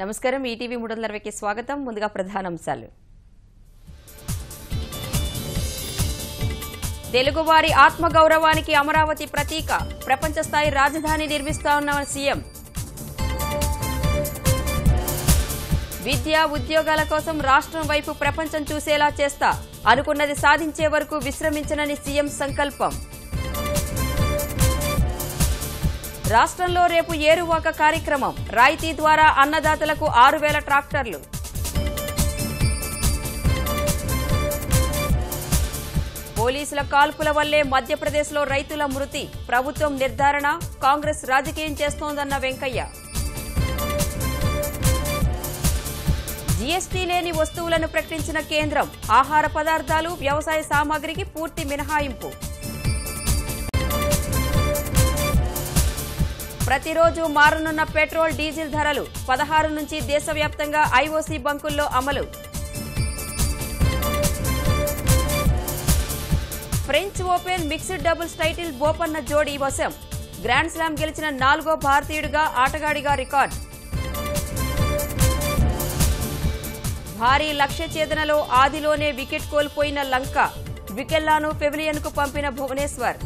నమస్కారం ఈటీవీ 360కి స్వాగతం. ముందుగా ప్రధానాంశాలు. తెలుగువారి ఆత్మగౌరవానికి అమరావతి ప్రతీక, ప్రపంచ స్థాయి రాజధాని నిర్మిస్తామన్న సీఎం. విద్య ఉద్యోగాల కోసం రాష్ట్రం వైపు ప్రపంచం చూసేలా చేస్తా, అనుకున్నది సాధించే వరకు విశ్రమించనని సీఎం సంకల్పం. రాష్ట్రంలో రేపు ఏరువాక కార్యక్రమం, రాయితీ ద్వారా అన్నదాతలకు 6,000 ట్రాక్టర్లు. పోలీసుల కాల్పుల వల్లే మధ్యప్రదేశ్లో రైతుల మృతి, ప్రభుత్వం నిర్ధారణ, కాంగ్రెస్ రాజకీయం చేస్తోందన్న వెంకయ్య. జీఎస్టీ లేని వస్తువులను ప్రకటించిన కేంద్రం, ఆహార పదార్థాలు, వ్యవసాయ సామాగ్రికి పూర్తి మినహాయింపు. ప్రతిరోజు మారనున్న పెట్రోల్ డీజిల్ ధరలు, 16 నుంచి దేశవ్యాప్తంగా ఐఓసీ బంకుల్లో అమలు. French open mixed doubles title Bopanna జోడీ వశం, గ్రాండ్ స్లామ్ గెలిచిన 4వ భారతీయుడిగా ఆటగాడిగా రికార్డ్. భారీ లక్ష్య ఛేదనలో ఆదిలోనే వికెట్ కోల్పోయిన లంక, వికెల్లాను పెవిలియన్కు పంపిన భువనేశ్వర్.